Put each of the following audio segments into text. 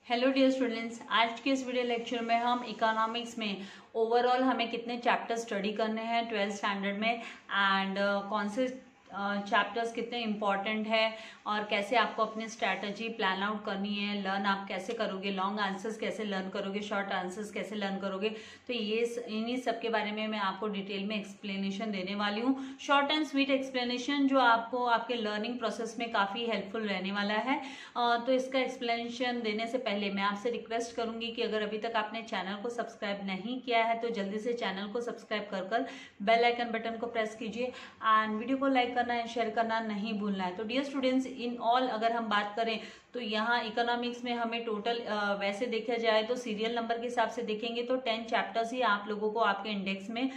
Hello dear students, आज के इस वीडियो लेक्चर में हम इकोनॉमिक्स में ओवरऑल हमें कितने चैप्टर स्टडी करने हैं 12th स्टैंडर्ड में एंड कौन से चैप्टर्स कितने इम्पॉर्टेंट है और कैसे आपको अपनी स्ट्रैटेजी प्लान आउट करनी है। लर्न आप कैसे करोगे, लॉन्ग आंसर्स कैसे लर्न करोगे, शॉर्ट आंसर्स कैसे लर्न करोगे। तो ये इन्हीं सब के बारे में मैं आपको डिटेल में एक्सप्लेनेशन देने वाली हूँ। शॉर्ट एंड स्वीट एक्सप्लेनेशन जो आपको आपके लर्निंग प्रोसेस में काफ़ी हेल्पफुल रहने वाला है। तो इसका एक्सप्लेनेशन देने से पहले मैं आपसे रिक्वेस्ट करूंगी कि अगर अभी तक आपने चैनल को सब्सक्राइब नहीं किया है तो जल्दी से चैनल को सब्सक्राइब कर बेल आइकन बटन को प्रेस कीजिए एंड वीडियो को लाइक करना है, शेयर करना नहीं भूलना है। तो डियर स्टूडेंट्स, इन ऑल अगर हम बात करें तो यहाँ इकोनॉमिक्स में हमें टोटल वैसे देखा जाए तो सीरियल नंबर के हिसाब से देखेंगे तो 10 चैप्टर्स ही आप लोगों को आपके इंडेक्स में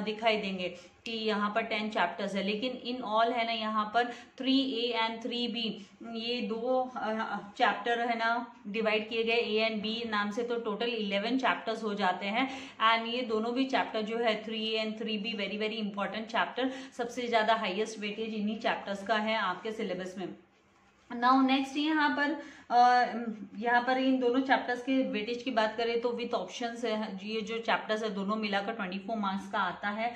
दिखाई देंगे कि यहाँ पर 10 चैप्टर्स है। लेकिन इन ऑल है ना, यहाँ पर 3A एंड 3B ये दो चैप्टर है ना डिवाइड किए गए A एंड B नाम से, तो टोटल 11 चैप्टर्स हो जाते हैं। एंड ये दोनों भी चैप्टर जो है 3A and 3B very very important chapter, सबसे ज़्यादा हाईएस्ट वेटेज इन्हीं चैप्टर्स का है आपके सिलेबस में। नाउ नेक्स्ट यहाँ पर इन दोनों चैप्टर्स के वेटेज की बात करें तो विथ ऑप्शंस है, ये जो चैप्टर्स है दोनों मिलाकर 24 मार्क्स का आता है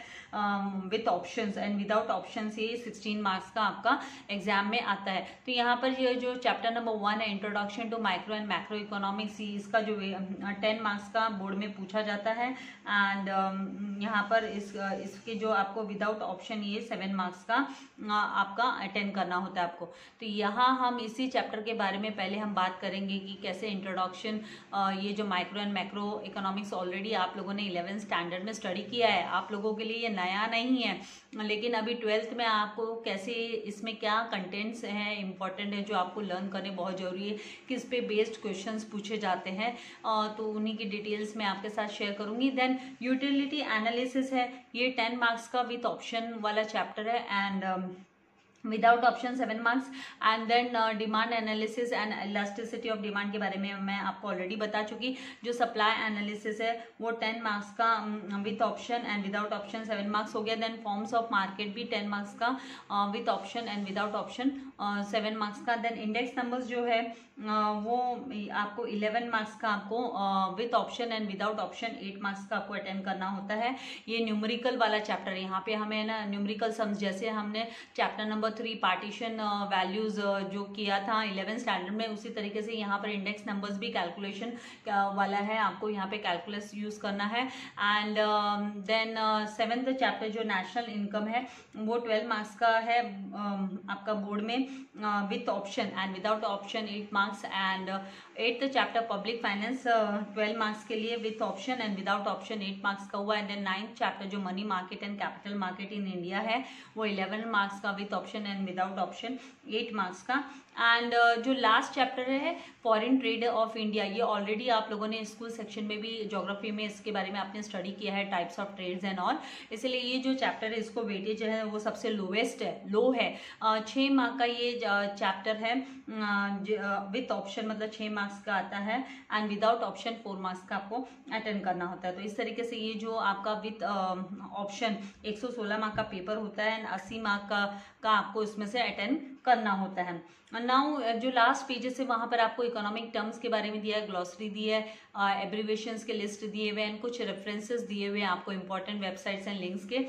with options, and without options ये 16 मार्क्स का आपका एग्जाम में आता है। तो यहाँ पर ये जो चैप्टर नंबर 1 है introduction to micro and macro economics, इसका जो 10 मार्क्स का बोर्ड में पूछा जाता है। एंड यहाँ पर इसके जो आपको विदाउट ऑप्शन ये 7 मार्क्स का आपका अटेंड करना होता है आपको। तो यहाँ हम इसी चैप्टर के बारे में पहले हम बात करेंगे कि कैसे इंट्रोडक्शन, ये जो micro and macro economics already आप लोगों ने 11th स्टैंडर्ड में स्टडी किया है, आप लोगों के लिए ये नया नहीं है। लेकिन अभी 12th में आपको कैसे इसमें क्या कंटेंट्स हैं इंपॉर्टेंट है जो आपको लर्न करने बहुत जरूरी है, किस पे बेस्ड क्वेश्चंस पूछे जाते हैं, तो उन्हीं की डिटेल्स मैं आपके साथ शेयर करूंगी। देन यूटिलिटी एनालिसिस है, ये 10 मार्क्स का विथ ऑप्शन वाला चैप्टर है and without option 7 marks. And then demand analysis and elasticity of demand के बारे में मैं आपको ऑलरेडी बता चुकी। जो सप्लाई एनालिसिस है वो 10 मार्क्स का with option and without option 7 marks हो गया। देन फॉर्म्स ऑफ मार्केट भी 10 मार्क्स का with option and without option 7 marks का। देन इंडेक्स नंबर्स जो है वो आपको 11 मार्क्स का आपको with option and without option 8 marks का आपको अटेंड करना होता है। ये न्यूमेरिकल वाला चैप्टर है, यहाँ पे हमें ना न्यूमेरिकल सम्स, जैसे हमने चैप्टर नंबर 3 पार्टीशन वैल्यूज जो किया था 11th स्टैंडर्ड में, उसी तरीके से यहाँ पर इंडेक्स नंबर्स भी कैलकुलेशन वाला है, आपको यहाँ पे कैलकुलस यूज करना है। एंड देन 7th चैप्टर जो नेशनल इनकम है वो 12 मार्क्स का है आपका बोर्ड में with option and without option 8 marks. And 8th chapter public finance 12 marks के लिए with option and without option 8 marks का हुआ। एंड देन 9th चैप्टर जो money market and capital market in India है वो 11 मार्क्स का with option and without option 8 marks का। And जो लास्ट चैप्टर है फॉरेन ट्रेड ऑफ इंडिया, ये ऑलरेडी आप लोगों ने स्कूल सेक्शन में भी ज्योग्राफी में इसके बारे में आपने स्टडी किया है, types of trades and all, इसलिए ये जो चैप्टर है इसको वेटेज है वो सबसे लोवेस्ट है, लो है। 6 मार्क का ये चैप्टर है विथ ऑप्शन, मतलब 6 मार्क्स का आता है एंड विदाउट ऑप्शन 4 मार्क्स का आपको अटेंड करना होता है। तो इस तरीके से ये जो आपका विथ ऑप्शन 116 मार्क का पेपर होता है एंड 80 मार्क का आपको इसमें से अटेंड करना होता है। नाउ जो लास्ट पेजेस है वहां पर आपको इकोनॉमिक टर्म्स के बारे में दिया है, ग्लॉसरी दी है, एब्रीविएशंस के लिस्ट दिए हुए हैं, कुछ रेफरेंसेस दिए हुए हैं आपको इंपॉर्टेंट वेबसाइट्स एंड लिंक्स के।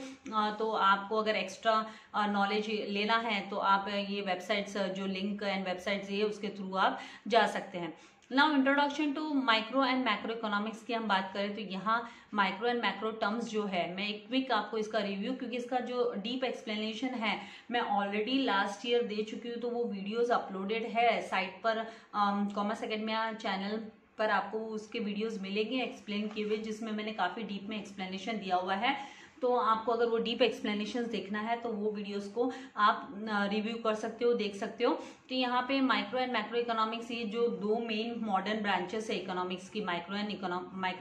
तो आपको अगर एक्स्ट्रा नॉलेज लेना है तो आप ये वेबसाइट्स जो लिंक एंड वेबसाइट्स ये उसके थ्रू आप जा सकते हैं। Now introduction to micro and macro economics की हम बात करें तो यहाँ माइक्रो एंड मैक्रो टर्म्स जो है, मैं एक क्विक आपको इसका रिव्यू, क्योंकि इसका जो डीप एक्सप्लेनेशन है मैं ऑलरेडी लास्ट ईयर दे चुकी हूँ, तो वो वीडियोस अपलोडेड है साइट पर कॉमर्स एकेडमिया चैनल पर, आपको उसके वीडियोस मिलेंगे एक्सप्लेन किए हुए, जिसमें मैंने काफ़ी डीप में एक्सप्लेनेशन दिया हुआ है। तो आपको अगर वो डीप एक्सप्लेनेशंस देखना है तो वो वीडियोस को आप रिव्यू कर सकते हो, देख सकते हो। तो यहाँ पे माइक्रो एंड मैक्रो इकोनॉमिक्स, ये जो दो मेन मॉडर्न ब्रांचेस है इकोनॉमिक्स की, micro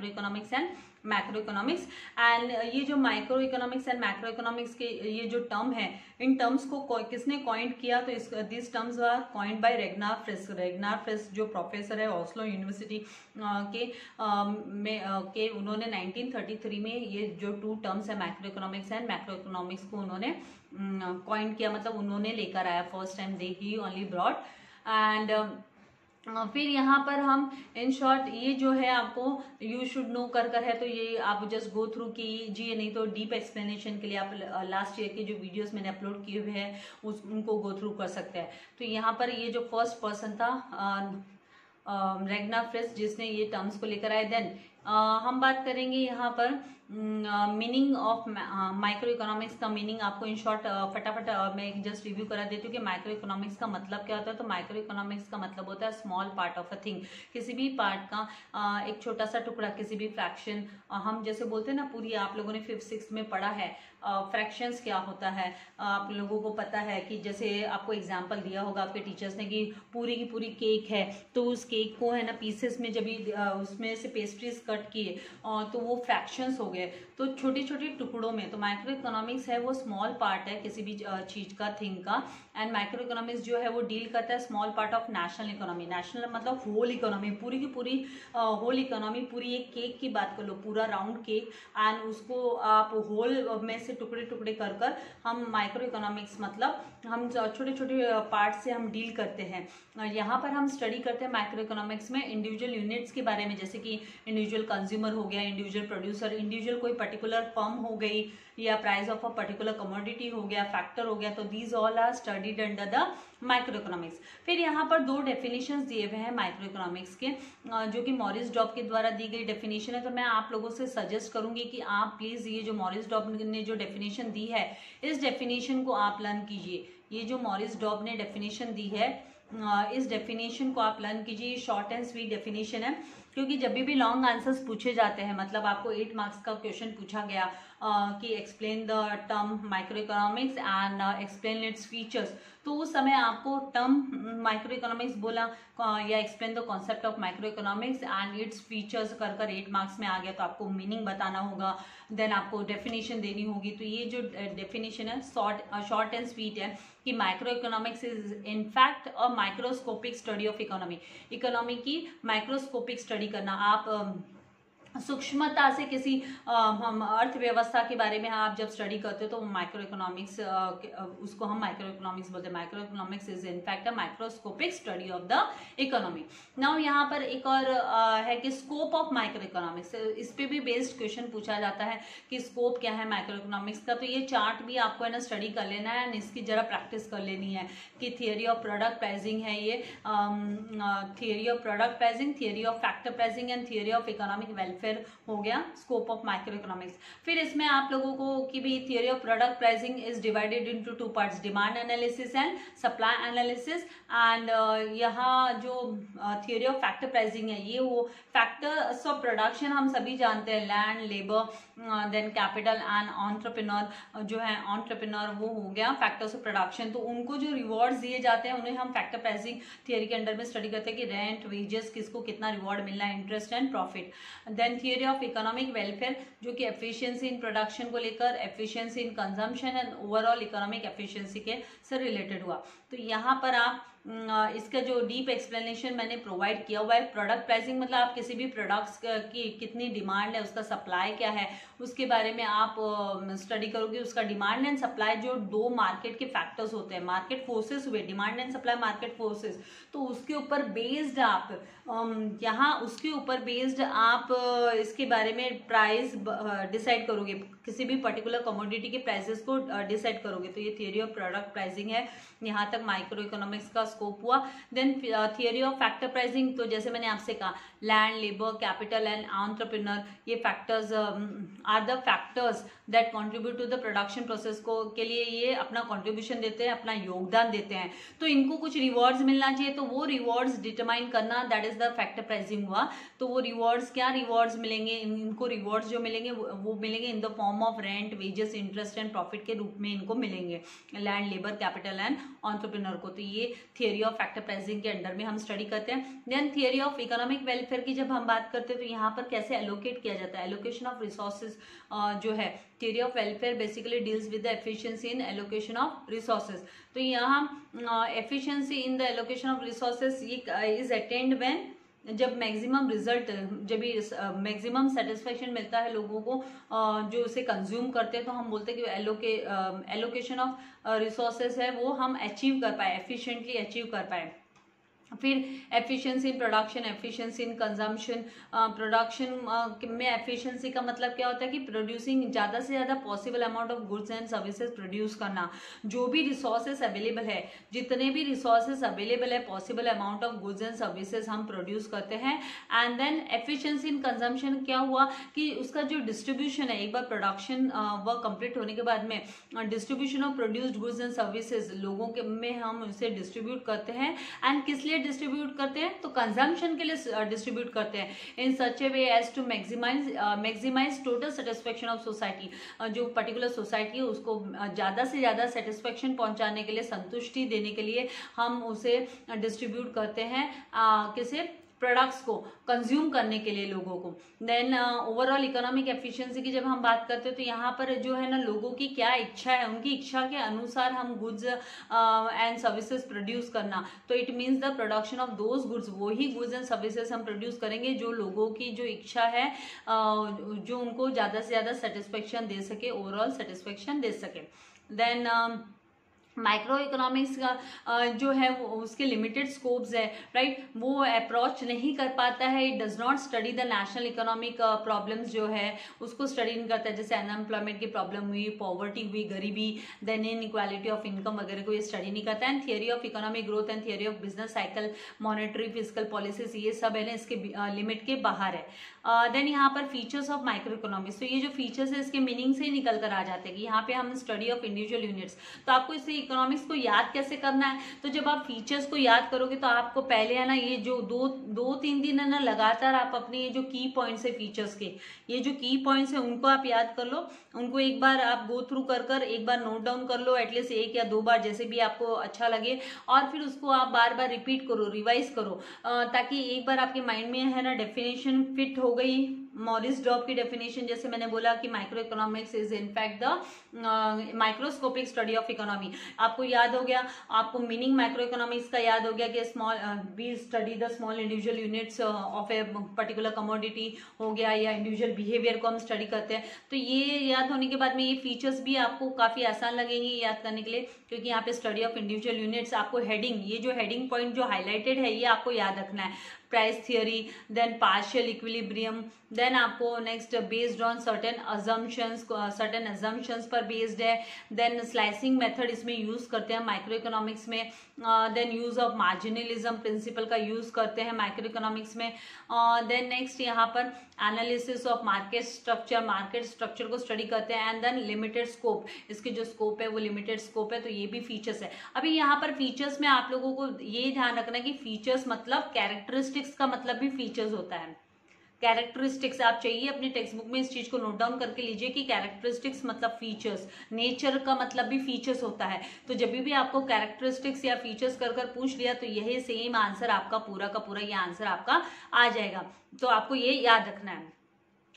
economics and macro economics. And ये जो micro economics and macro economics के ये जो टर्म है, इन टर्म्स को किसने कॉइन किया, तो this terms are coined by Ragnar Frisch. Ragnar Frisch जो प्रोफेसर है ऑस्लो यूनिवर्सिटी के उन्होंने 1933 में ये जो 2 टर्म्स है macro economics and macro economics को उन्होंने कॉइन किया, मतलब उन्होंने लेकर आया first time, they he only brought. And फिर यहाँ पर हम इन शॉर्ट ये जो है आपको यू शुड नो कर है, तो ये आप जस्ट गो थ्रू कीजिए, नहीं तो डीप एक्सप्लेनेशन के लिए आप लास्ट ईयर के जो वीडियोस मैंने अपलोड किए हुए हैं उनको गो थ्रू कर सकते हैं। तो यहाँ पर ये जो फर्स्ट पर्सन था रेगना फ्रिस जिसने ये टर्म्स को लेकर आए। देन हम बात करेंगे यहाँ पर मीनिंग ऑफ माइक्रो इकोनॉमिक्स का मीनिंग आपको इन शॉर्ट फटाफट मैं जस्ट रिव्यू करा देती हूँ कि माइक्रो इकोनॉमिक्स का मतलब क्या होता है। तो माइक्रो इकोनॉमिक्स का मतलब होता है small part of a thing, किसी भी पार्ट का एक छोटा सा टुकड़ा, किसी भी फ्रैक्शन। हम जैसे बोलते हैं ना, पूरी आप लोगों ने 5th 6th में पढ़ा है फ्रैक्शंस क्या होता है, आप लोगों को पता है कि जैसे आपको एग्जांपल दिया होगा आपके टीचर्स ने कि पूरी की पूरी केक है, तो उस केक को है ना पीसेस में जब उसमें से पेस्ट्रीज कट किए तो वो फ्रैक्शंस हो गए, तो छोटे छोटे टुकड़ों में। तो माइक्रो इकोनॉमिक्स है वो स्मॉल पार्ट है किसी भी चीज का, थिंग का। एंड माइक्रो इकोनॉमिक्स जो है वो डील करता है small part of national economy. National मतलब होल इकोनॉमी, पूरी की पूरी होल इकोनॉमी। पूरी एक केक की बात कर लो, पूरा राउंड केक, एंड उसको आप होल में से टुकड़े टुकड़े कर कर हम माइक्रो इकोनॉमिक्स मतलब हम छोटे छोटे पार्ट से हम डील करते हैं। यहाँ पर हम स्टडी करते हैं माइक्रो इकोनॉमिक्स में इंडिविजुअल यूनिट्स के बारे में, जैसे कि इंडिविजुअल कंज्यूमर हो गया, इंडिविजुअल प्रोड्यूसर, इंडिविजुअल कोई पर्टिकुलर फर्म हो गई, या price of a particular commodity हो गया, फैक्टर हो गया। तो these all are studied under the micro economics. फिर यहाँ पर 2 डेफिनेशंस दिए हुए हैं माइक्रो इकोनॉमिक्स के, जो कि मॉरिस डॉब के द्वारा दी गई डेफिनेशन है। तो मैं आप लोगों से सजेस्ट करूंगी कि आप प्लीज ये जो मॉरिस डॉब ने जो डेफिनेशन दी है, इस डेफिनेशन को आप लर्न कीजिए। ये जो मॉरिस डॉब ने डेफिनेशन दी है, इस डेफिनेशन को आप लर्न कीजिए। शॉर्ट एंड स्वीट डेफिनेशन है, क्योंकि जब भी लॉन्ग आंसर्स पूछे जाते हैं, मतलब आपको 8 मार्क्स का क्वेश्चन पूछा गया कि explain the term micro economics and explain its features, तो उस समय आपको टर्म माइक्रो इकोनॉमिक्स बोला या explain the concept of micro economics and its features कर 8 मार्क्स में आ गया, तो आपको मीनिंग बताना होगा, देन आपको डेफिनेशन देनी होगी। तो ये जो डेफिनेशन है शॉर्ट एंड स्वीट है कि micro economics is in fact a microscopic study of economy. Economy की माइक्रोस्कोपिक स्टडी करना, आप सूक्ष्मता से किसी हम अर्थव्यवस्था के बारे में आप जब स्टडी करते हो तो माइक्रो इकोनॉमिक्स, उसको हम माइक्रो इकोनॉमिक्स बोलते हैं। Micro economics is in fact a microscopic study of the economy. Now यहाँ पर एक और है कि स्कोप ऑफ माइक्रो इकोनॉमिक्स, इस पे भी बेस्ड क्वेश्चन पूछा जाता है कि स्कोप क्या है माइक्रो इकोनॉमिक्स का। तो ये चार्ट भी आपको है ना स्टडी कर लेना है एंड इसकी जरा प्रैक्टिस कर लेनी है कि थियरी ऑफ प्रोडक्ट प्राइसिंग है ये, theory of product pricing, theory of factor pricing and theory of economic welfare हो गया स्कोप ऑफ माइक्रो इकोनॉमिक्स। फिर इसमें आप लोगों को कि भी theory of product pricing is divided into 2 parts, demand analysis and supply analysis. And यहाँ जो थियरी ऑफ फैक्टर प्राइसिंग है, ये वो फैक्टर्स ऑफ प्रोडक्शन हम सभी जानते हैं, land, labour, then capital and entrepreneur. जो है एंटरप्रेन्योर वो हो गया फैक्टर्स ऑफ प्रोडक्शन। तो उनको जो रिवॉर्ड्स दिए जाते हैं उन्हें हम फैक्टर प्राइसिंग थियरी के अंडर में स्टडी करते हैं कि रेंट, वेजेस, किसको कितना रिवॉर्ड मिलना है, interest and profit. Then theory of economic welfare, जो कि एफिशिएंसी इन प्रोडक्शन को लेकर, efficiency in consumption and overall economic efficiency के से रिलेटेड हुआ। तो यहाँ पर आप इसका जो डीप एक्सप्लेनेशन मैंने प्रोवाइड किया हुआ है। प्रोडक्ट प्राइसिंग मतलब आप किसी भी प्रोडक्ट्स की कितनी डिमांड है, उसका सप्लाई क्या है, उसके बारे में आप स्टडी करोगे। उसका डिमांड एंड सप्लाई जो 2 मार्केट के फैक्टर्स होते हैं, मार्केट फोर्सेस हुए, demand and supply market forces, तो उसके ऊपर बेस्ड आप यहाँ उसके ऊपर बेस्ड आप इसके बारे में प्राइस डिसाइड करोगे, किसी भी पर्टिकुलर कमोडिटी के प्राइसेस को डिसाइड करोगे। तो ये थियरी ऑफ प्रोडक्ट प्राइसिंग है। यहाँ तक माइक्रो इकोनॉमिक्स का स्कोप हुआ। Then theory of factor pricing, तो जैसे मैंने आपसे कहा land, labour, capital and entrepreneur, ये factors are the factors that contribute to the production process को के लिए ये अपना कंट्रीब्यूशन देते हैं, अपना योगदान देते हैं। तो इनको कुछ रिवॉर्ड्स मिलना चाहिए, तो वो रिवॉर्ड्स डिटरमाइन करना, that is the factor pricing हुआ। तो वो रिवॉर्ड्स क्या रिवॉर्ड्स मिलेंगे, इनको रिवॉर्ड्स जो मिलेंगे वो मिलेंगे in the form of rent, wages, interest and profit के रूप में इनको मिलेंगे, land, labour, capital and entrepreneur को। तो ये थियरी ऑफ फैक्टर प्राइसिंग के अंडर में हम स्टडी करते हैं। Then theory of economic welfare की जब हम बात करते हैं तो यहाँ पर कैसे एलोकेट किया जाता है, एलोकेशन ऑफ रिसोर्सेज जो है। Theory of welfare basically deals with the efficiency in allocation of resources. तो यहाँ efficiency in the allocation of resources is attend when, जब मैक्सिमम रिजल्ट, जब भी मैक्सिमम सेटिस्फेक्शन मिलता है लोगों को जो उसे कंज्यूम करते हैं, तो हम बोलते हैं कि एलोकेशन ऑफ रिसोर्सेज है वो हम अचीव कर पाए, एफिशिएंटली अचीव कर पाए। फिर efficiency in production, efficiency in consumption. Production में एफिशिएंसी का मतलब क्या होता है कि प्रोड्यूसिंग ज़्यादा से ज़्यादा possible amount of goods and services produce करना। जो भी रिसोर्सेज अवेलेबल है, जितने भी रिसोर्सेज अवेलेबल है, possible amount of goods and services हम प्रोड्यूस करते हैं। And then efficiency in consumption क्या हुआ कि उसका जो डिस्ट्रीब्यूशन है, एक बार प्रोडक्शन वर्क कंप्लीट होने के बाद में distribution of produced goods and services लोगों के में हम उसे डिस्ट्रीब्यूट करते हैं। एंड किस लिए डिस्ट्रीब्यूट करते हैं? तो कंजम्पशन के लिए डिस्ट्रीब्यूट करते हैं in such a way as to maximise total satisfaction of society. जो पर्टिकुलर सोसाइटी है उसको ज्यादा से ज्यादा सेटिस्फेक्शन पहुंचाने के लिए, संतुष्टि देने के लिए हम उसे डिस्ट्रीब्यूट करते हैं। किसे? प्रोडक्ट्स को कंज्यूम करने के लिए लोगों को। देन ओवरऑल इकोनॉमिक एफिशिएंसी की जब हम बात करते हैं तो यहाँ पर जो है ना, लोगों की क्या इच्छा है, उनकी इच्छा के अनुसार हम गुड्स एंड सर्विसेज प्रोड्यूस करना। तो it means the production of those goods, वो ही गुड्स एंड सर्विसेज हम प्रोड्यूस करेंगे जो लोगों की जो इच्छा है, जो उनको ज्यादा से ज्यादा सेटिस्फेक्शन दे सके, ओवरऑल सेटिस्फेक्शन दे सके। देन माइक्रो इकोनॉमिक्स का जो है वो उसके लिमिटेड स्कोप्स है, राइट। वो अप्रोच नहीं कर पाता है, it does not study the national economic problems जो है उसको स्टडी नहीं करता है। जैसे अनएम्प्लॉयमेंट की प्रॉब्लम हुई, पॉवर्टी हुई, गरीबी, then inequality of income वगैरह को ये स्टडी नहीं करता है। And theory of economic growth and theory of business cycle, monetary fiscal policies, ये सब है ना इसके लिमिट के बाहर है। देन यहाँ पर फीचर्स ऑफ माइक्रो इकोनॉमिक्स, तो ये जो फीचर्स है इसके मीनिंग से ही निकल कर आ जाते हैं कि यहाँ पे हम स्टडी ऑफ इंडिविजुअल यूनिट्स। तो आपको इससे इकोनॉमिक्स को याद कैसे करना है? तो जब आप फीचर्स को याद करोगे तो आपको पहले है ना ये जो दो तीन दिन है ना लगातार आप अपने ये जो की पॉइंट्स है फीचर्स के, ये जो की पॉइंट्स है उनको आप याद कर लो, उनको एक बार आप गो थ्रू कर एक बार नोट डाउन कर लो, एटलीस्ट 1 या 2 बार जैसे भी आपको अच्छा लगे, और फिर उसको आप बार बार रिपीट करो, रिवाइज करो, ताकि एक बार आपके माइंड में है ना डेफिनेशन फिट हो गई। मॉरिस डॉब की डेफिनेशन, जैसे मैंने बोला कि micro economics is in fact the microscopic study of economy, आपको याद हो गया। आपको मीनिंग माइक्रो इकोनॉमिक्स का याद हो गया कि small we study the small individual units of a particular commodity हो गया, या इंडिविजुअल बिहेवियर को हम स्टडी करते हैं। तो ये याद होने के बाद में ये फीचर्स भी आपको काफी आसान लगेंगे याद करने के लिए, क्योंकि यहाँ पे स्टडी ऑफ इंडिविजुअल यूनिट्स, आपको हेडिंग, ये जो हेडिंग पॉइंट जो हाईलाइटेड है ये आपको याद रखना है। Price theory, then partial equilibrium, then आपको next based on certain assumptions पर बेस्ड है। देन स्लाइसिंग मेथड इसमें यूज करते हैं माइक्रो इकोनॉमिक्स में। Then use of marginalism principle का यूज करते हैं माइक्रो इकोनॉमिक्स में। देन नेक्स्ट यहाँ पर एनालिसिस ऑफ मार्केट स्ट्रक्चर को स्टडी करते हैं। एंड देन लिमिटेड स्कोप, इसके जो स्कोप है वो लिमिटेड स्कोप है, तो ये भी फीचर्स है। अभी यहाँ पर फीचर्स में आप लोगों को ये ध्यान रखना है कि फीचर्स मतलब कैरेक्टरिस्टिक्स का मतलब भी फीचर्स होता है। कैरेक्टरिस्टिक्स आप चाहिए अपने टेक्स्ट बुक में इस चीज को नोट डाउन करके लीजिए कि कैरेक्टरिस्टिक्स मतलब फीचर्स, नेचर का मतलब भी फीचर्स होता है। तो जब भी आपको कैरेक्टरिस्टिक्स या फीचर्स कर पूछ लिया तो यही सेम आंसर आपका पूरा का पूरा ये आंसर आपका आ जाएगा, तो आपको ये याद रखना है।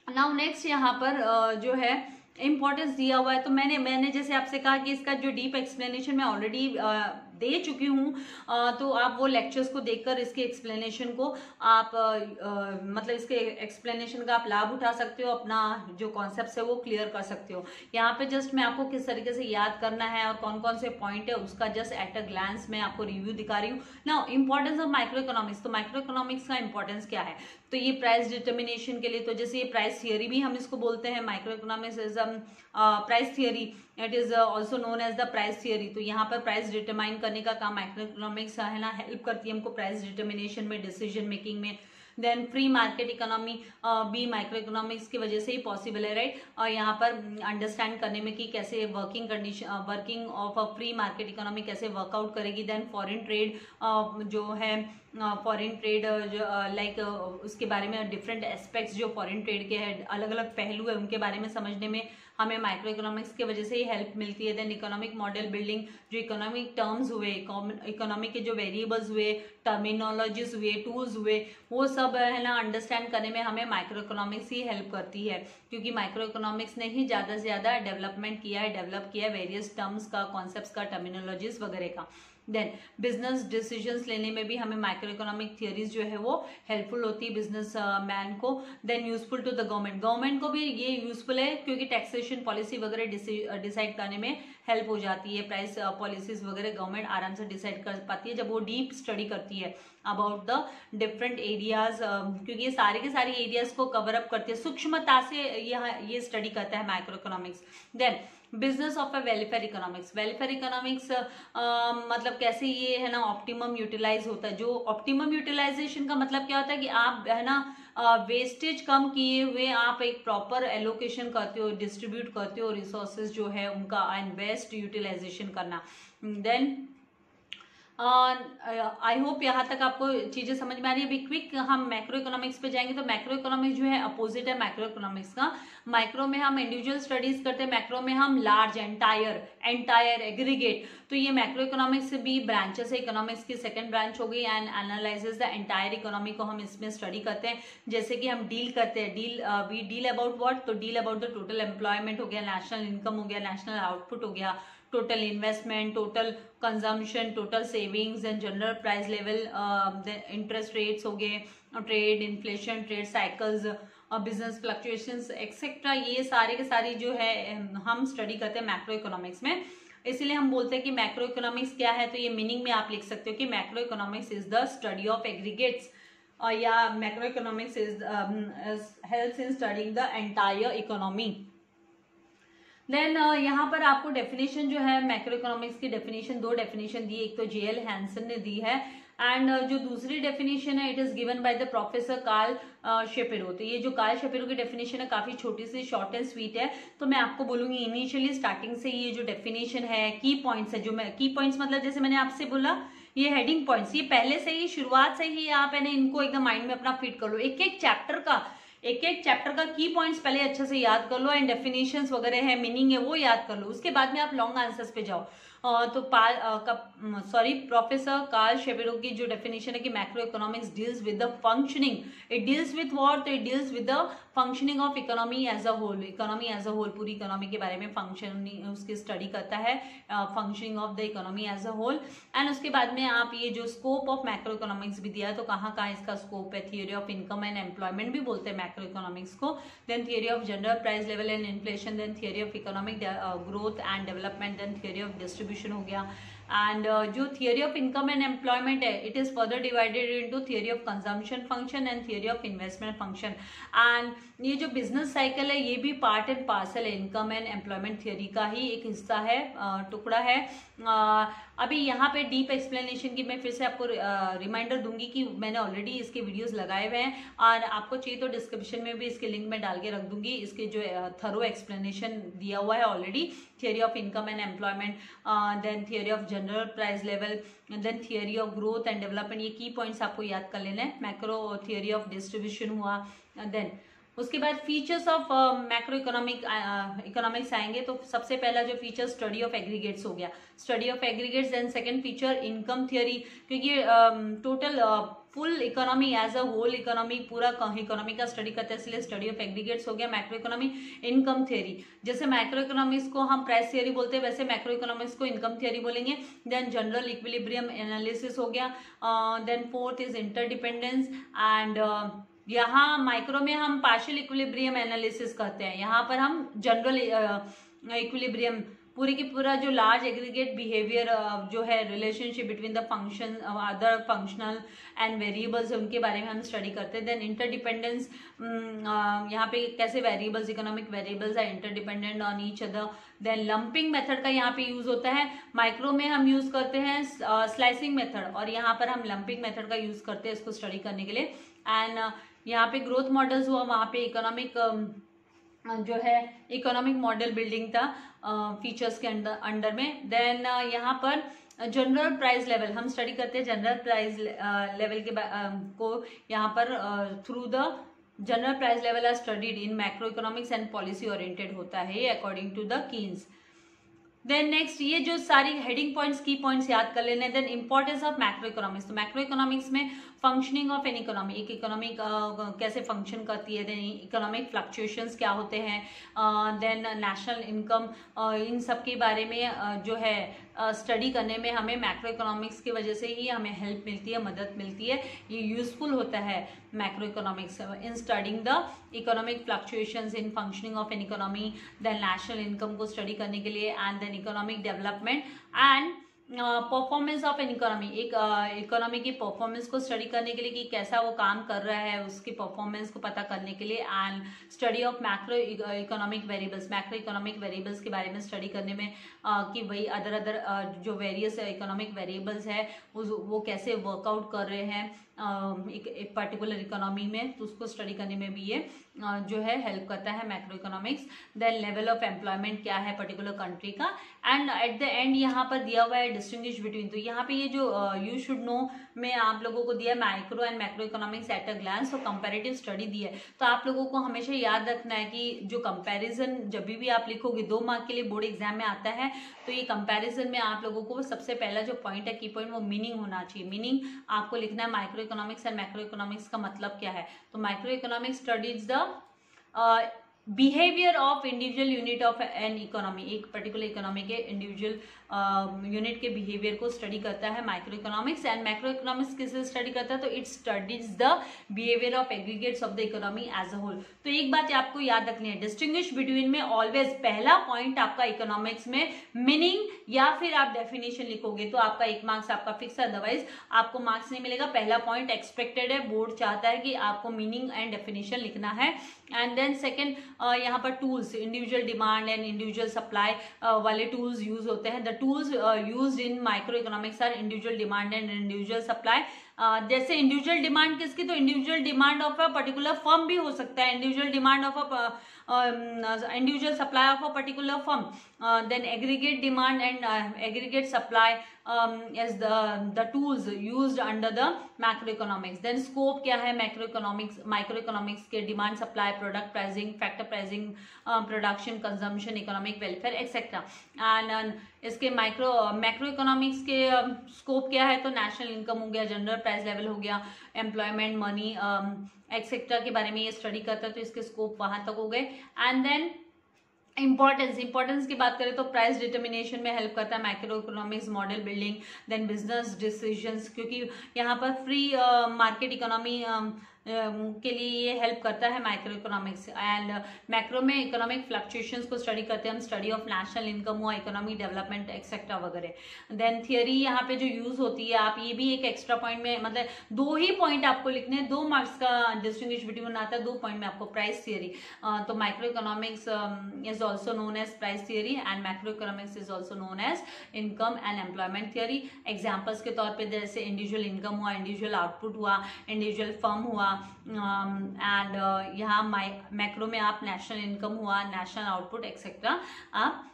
नाउ नेक्स्ट यहाँ पर जो है इंपॉर्टेंस दिया हुआ है, तो मैंने जैसे आपसे कहा कि इसका जो डीप एक्सप्लेनेशन मैं ऑलरेडी दे चुकी हूँ, तो आप वो लेक्चर्स को देखकर इसके एक्सप्लेनेशन को आप मतलब इसके एक्सप्लेनेशन का आप लाभ उठा सकते हो, अपना जो कॉन्सेप्ट है वो क्लियर कर सकते हो। यहाँ पे जस्ट मैं आपको किस तरीके से याद करना है और कौन कौन से पॉइंट है उसका जस्ट एट अ ग्लांस मैं आपको रिव्यू दिखा रही हूँ। Now importance of micro economics, तो माइक्रो इकोनॉमिक्स का इंपॉर्टेंस क्या है? तो ये प्राइस डिटर्मिनेशन के लिए, तो जैसे ये प्राइस थियरी भी हम इसको बोलते हैं, micro economics is price theory, it is also known as the price theory. तो यहाँ पर प्राइस डिटरमाइन करने का काम माइक्रो इकोनॉमिक्स है ना, हेल्प करती है हमको प्राइस डिटर्मिनेशन में, डिसीजन मेकिंग में। देन फ्री मार्केट इकोनॉमी भी माइक्रो इकोनॉमिक्स की वजह से ही पॉसिबल है, राइट। और यहाँ पर अंडरस्टैंड करने में कि कैसे working of a free market economy कैसे वर्कआउट करेगी। देन फॉरेन ट्रेड जो है, फॉरेन ट्रेड लाइक उसके बारे में डिफरेंट एस्पेक्ट्स जो फॉरेन ट्रेड के हैं, अलग अलग पहलू है, उनके बारे में समझने में हमें माइक्रो इकोनॉमिक्स की वजह से ही हेल्प मिलती है। देन इकोनॉमिक मॉडल बिल्डिंग, जो इकोनॉमिक टर्म्स हुए, इकोनॉमिक के जो वेरिएबल्स हुए, टर्मिनोलॉजीज हुए, टूल्स हुए, वो सब है ना अंडरस्टैंड करने में हमें माइक्रो इकोनॉमिक्स ही हेल्प करती है, क्योंकि माइक्रो इकोनॉमिक्स ने ही ज़्यादा से ज़्यादा डेवलप किया है वेरियस टर्म्स का, कॉन्सेप्ट्स का, टर्मिनोलॉजीज वगैरह का। देन बिजनेस डिसीजंस लेने में भी हमें माइक्रो इकोनॉमिक थियरीज जो है वो हेल्पफुल होती है बिजनेस मैन को। Then useful to the government को भी ये यूजफुल है क्योंकि टैक्सेशन पॉलिसी वगैरह डिसाइड करने में हेल्प हो जाती है। प्राइस पॉलिसीज वगैरह गवर्नमेंट आराम से डिसाइड कर पाती है जब वो डीप स्टडी करती है अबाउट द डिफरेंट एरियाज, क्योंकि ये सारे के सारे एरियाज को कवर अप करती है, सूक्ष्मता से ये स्टडी करता है micro economics. Then business of a welfare economics, welfare economics मतलब कैसे ये है ना ऑप्टिमम यूटिलाइज होता है। जो ऑप्टिमम यूटिलाइजेशन का मतलब क्या होता है कि आप है ना वेस्टेज कम किए हुए आप एक प्रॉपर एलोकेशन करते हो, डिस्ट्रीब्यूट करते हो रिसोर्सेज जो है उनका, एंड बेस्ट यूटिलाइजेशन करना। देन आई होप यहाँ तक आपको चीजें समझ में आ रही है। अभी क्विक हम मैक्रो इकोनॉमिक्स पे जाएंगे तो मैक्रो इकोनॉमिक्स जो है अपोजिट है माइक्रो इकोनॉमिक्स का। माइक्रो में हम इंडिविजुअल स्टडीज करते हैं, मैक्रो में हम लार्ज एंटायर एग्रीगेट। तो ये मैक्रो इकोनॉमिक्स भी ब्रांचेस है, इकोनॉमिक्स की सेकंड ब्रांच हो गई and analyses the entire economy को हम इसमें स्टडी करते हैं। जैसे कि हम डील करते हैं, वी डील अबाउट व्हाट, तो deal about the total employment हो गया, नेशनल इनकम हो गया, नेशनल आउटपुट हो गया, total investment, total consumption, total savings and general price level, interest rates हो गए, trade inflation, trade cycles, business fluctuations etcetera. ये सारे के सारी जो है हम स्टडी करते हैं मैक्रो इकोनॉमिक्स में। इसीलिए हम बोलते हैं कि मैक्रो इकोनॉमिक्स क्या है, तो ये मीनिंग में आप लिख सकते हो कि macro economics is the study of aggregates, या macro economics is helps in studying the entire economy. Then यहाँ पर आपको डेफिनेशन जो है मैक्रो इकोनॉमिक्स की डेफिनेशन, दो डेफिनेशन दी, एक तो जेएल हैंसन ने दी है एंड जो दूसरी डेफिनेशन है it is given by the professor Carl Shapiro. तो ये जो कार्ल शेपिरो की डेफिनेशन है काफी छोटी सी, शॉर्ट एंड स्वीट है। तो मैं आपको बोलूंगी इनिशियली स्टार्टिंग से ये जो डेफिनेशन है, की पॉइंट्स है, जो मैं की पॉइंट्स मतलब जैसे मैंने आपसे बोला ये हेडिंग पॉइंट्स, ये पहले से ही शुरुआत से ही आप है ना इनको एकदम माइंड में अपना फिट कर लो। एक एक चैप्टर का की पॉइंट्स पहले अच्छे से याद कर लो एंड डेफिनेशंस वगैरह है, मीनिंग है वो याद कर लो। उसके बाद में आप लॉन्ग आंसर्स पे जाओ। तो प्रोफेसर कार्ल शेपिरो की जो डेफिनेशन है कि macro economics deals with the functioning, it deals with what, तो it deals with the functioning of economy as a whole. Economy as a whole, पूरी इकोनॉमी के बारे में फंक्शनिंग उसकी स्टडी करता है, functioning of the economy as a whole. And उसके बाद में आप ये जो स्कोप ऑफ मैक्रो इकोनॉमिक्स भी दिया है, तो कहाँ कहाँ इसका स्कोप है, theory of income and employment भी बोलते हैं मैक्रो इकोनॉमिक्स को। Then theory of general price level and inflation, then theory of economic growth and development, then theory of distribution हो गया। एंड जो theory of income and employment है it is further divided into theory of consumption function and theory of investment function. And ये जो business cycle है ये भी part and parcel है इनकम एंड एम्प्लॉयमेंट थियोरी का ही एक हिस्सा है, टुकड़ा है। अभी यहाँ पे डीप एक्सप्लेनेशन की मैं फिर से आपको रिमाइंडर दूंगी कि मैंने ऑलरेडी इसके वीडियोस लगाए हुए हैं और आपको चाहिए तो डिस्क्रिप्शन में भी इसके लिंक में डाल के रख दूंगी। इसके जो थरो एक्सप्लेनेशन दिया हुआ है already, theory of income and employment, then theory of general price level, then theory of growth and development. ये की पॉइंट्स आपको याद कर लेना है। मैक्रो थियोरी ऑफ डिस्ट्रीब्यूशन हुआ। देन उसके बाद फीचर्स ऑफ मैक्रो इकोनॉमिक्स आएंगे। तो सबसे पहला जो फीचर स्टडी ऑफ एग्रीगेट्स हो गया, study of aggregates. Then second feature income theory, क्योंकि total full economy as a whole economy, पूरा इकोनॉमी का स्टडी करते हैं, इसलिए स्टडी ऑफ एग्रीगेट्स हो गया मैक्रो इकोनॉमी। इनकम थियोरी, जैसे मैक्रो इकोनॉमिक्स को हम प्राइस थियोरी बोलते हैं वैसे मैक्रो इकोनॉमिक्स को इनकम थियोरी बोलेंगे। देन जनरल इक्विलिब्रियम एनालिसिस हो गया। Then fourth is interdependence and यहाँ माइक्रो में हम पार्शियल इक्विलिब्रियम एनालिसिस करते हैं, यहाँ पर हम जनरल इक्विलिब्रियम, पूरी की पूरा जो लार्ज एग्रीगेट बिहेवियर जो है relationship between the function other functional and variables उनके बारे में हम स्टडी करते हैं। देन इंटरडिपेंडेंस, यहाँ पे कैसे variables, economic variables are interdependent on each other. Then lumping method का यहाँ पे यूज होता है, माइक्रो में हम यूज करते हैं स्लाइसिंग मेथड और यहाँ पर हम लंपिंग मेथड का यूज करते हैं इसको स्टडी करने के लिए। एंड यहाँ पे ग्रोथ मॉडल्स हुआ, वहाँ पे इकोनॉमिक जो है इकोनॉमिक मॉडल बिल्डिंग था फीचर्स के अंडर में। देन यहाँ पर जनरल प्राइस लेवल हम स्टडी करते हैं, जनरल प्राइस लेवल के को यहाँ पर through the general price level are studied in macro economics and policy oriented होता है according to the Keynes. Then next ये जो सारी हेडिंग पॉइंट्स की पॉइंट्स याद कर लेने। Then importance of macro economics, तो मैक्रो इकोनॉमिक्स में फंक्शनिंग ऑफ एन इकोनॉमी, एक इकोनॉमी कैसे फंक्शन करती है, देन इकोनॉमिक फ्लक्चुएशंस क्या होते हैं, देन नेशनल इनकम, इन सब के बारे में जो है स्टडी करने में हमें मैक्रो इकोनॉमिक्स की वजह से ही हमें हेल्प मिलती है, मदद मिलती है। ये यूजफुल होता है macro economics in studying the economic fluctuations in functioning of an economy, then national income को स्टडी करने के लिए, and then economic development and performance of an economy. एक इकोनॉमी की परफॉर्मेंस को स्टडी करने के लिए कि कैसा वो काम कर रहा है, उसकी परफॉर्मेंस को पता करने के लिए, and study of macro economic variables, macro economic variables के बारे में स्टडी करने में कि भाई अदर जो वेरियस इकोनॉमिक वेरिएबल्स है वो कैसे वर्कआउट कर रहे हैं एक पर्टिकुलर इकोनॉमी में, तो उसको स्टडी करने में भी ये जो है हेल्प करता है macro economics. Then level of employment क्या है पर्टिकुलर कंट्री का, एंड एट द एंड यहाँ पर दिया हुआ है डिस्टिंग्विश बिटवीन। तो यहाँ पे ये जो यू शुड नो में आप लोगों को दिया है micro and macro economics at a glance, तो कंपैरेटिव स्टडी दी है। तो आप लोगों को हमेशा याद रखना है कि जो कंपैरिजन जब भी आप लिखोगे 2 मार्क के लिए बोर्ड एग्जाम में आता है, तो ये कंपैरिजन में आप लोगों को सबसे पहला जो पॉइंट है की पॉइंट वो मीनिंग होना चाहिए। मीनिंग आपको लिखना है micro economics and macro economics का मतलब क्या है। तो micro economics studies the behaviour of individual unit of an economy, एक पर्टिकुलर इकोनॉमी के इंडिविजुअल यूनिट के बिहेवियर को स्टडी करता है micro economics. And macro economics किससे स्टडी करता है, तो it studies the behaviour of aggregates of the economy as a whole. तो एक बात आपको याद रखनी है, डिस्टिंग्विश बिटवीन में ऑलवेज पहला पॉइंट आपका इकोनॉमिक्स में मीनिंग या फिर आप डेफिनेशन लिखोगे तो आपका 1 मार्क्स आपका फिक्स है, अदरवाइज आपको मार्क्स नहीं मिलेगा। पहला पॉइंट एक्सपेक्टेड है, बोर्ड चाहता है कि आपको मीनिंग एंड डेफिनेशन लिखना है। एंड देन सेकेंड यहाँ पर tools, individual demand and individual supply वाले टूल्स यूज होते हैं। The tools used in micro economics are individual demand and individual supply. जैसे इंडिविजुअल डिमांड किसकी, तो individual demand of a particular firm भी हो सकता है, individual demand of a individual supply of a particular firm, then aggregate demand and aggregate supply as the tools used under the macroeconomics. Then scope क्या है macroeconomics, microeconomics के demand supply, product pricing, factor pricing, production, consumption, economic welfare etc. and इसके macroeconomics के scope क्या है, तो national income हो गया, general price level हो गया, employment, money एक्सेट्रा के बारे में ये स्टडी करता है, तो इसके स्कोप वहां तक हो गए। एंड देन इंपॉर्टेंस की बात करें तो प्राइस डिटर्मिनेशन में हेल्प करता है micro economics, model building, then business decisions, क्योंकि यहाँ पर फ्री मार्केट इकोनॉमी के लिए ये हेल्प करता है माइक्रो इकोनॉमिक्स। एंड मैक्रो में इकोनॉमिक फ्लक्चुएशंस को स्टडी करते हैं हम, स्टडी ऑफ नेशनल इनकम हुआ, इकोनॉमिक डेवलपमेंट एक्सेट्रा वगैरह। देन थियरी यहाँ पे जो यूज होती है, आप ये भी एक एक्स्ट्रा पॉइंट में, मतलब 2 ही पॉइंट आपको लिखने हैं, 2 मार्क्स का डिस्टिंग्विश बिटवीन आता है, 2 पॉइंट में आपको प्राइस थियरी। तो micro economics is also known as price theory and macro economics is also known as income and employment theory. Examples के तौर पर जैसे इंडिविजुअल इनकम हुआ, इंडिविजुअल आउटपुट हुआ, इंडिविजुअल फर्म हुआ, एंड यहाँ मैक्रो में आप नेशनल इनकम हुआ, नेशनल आउटपुट एक्सेट्रा आप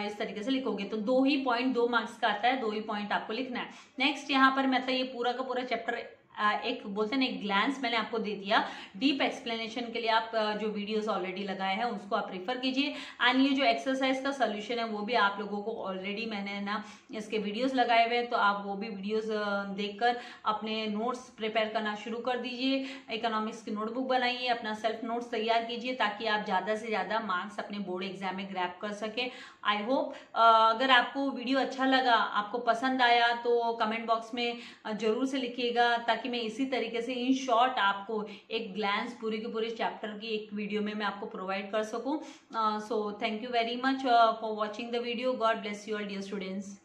इस तरीके से लिखोगे। तो 2 ही पॉइंट 2 मार्क्स का आता है, 2 ही पॉइंट आपको लिखना है। नेक्स्ट यहाँ पर मतलब ये पूरा का पूरा चैप्टर एक बोलते हैं एक ग्लैंस मैंने आपको दे दिया। डीप एक्सप्लेनेशन के लिए आप जो वीडियोस ऑलरेडी लगाए हैं उसको आप प्रीफर कीजिए। एंड ये जो एक्सरसाइज का सोल्यूशन है वो भी आप लोगों को ऑलरेडी मैंने ना इसके वीडियोस लगाए हुए हैं, तो आप वो भी वीडियोस देखकर अपने नोट्स प्रिपेयर करना शुरू कर दीजिए। इकोनॉमिक्स की नोटबुक बनाइए, अपना सेल्फ नोट्स तैयार कीजिए ताकि आप ज़्यादा से ज़्यादा मार्क्स अपने बोर्ड एग्जाम में ग्रैब कर सके। आई होप अगर आपको वीडियो अच्छा लगा, आपको पसंद आया, तो कमेंट बॉक्स में जरूर से लिखिएगा ताकि मैं इसी तरीके से इन शॉर्ट आपको एक ग्लैंस पूरे के पूरे चैप्टर की एक वीडियो में मैं आपको प्रोवाइड कर सकूं। So thank you very much for watching the video. God bless you all dear students.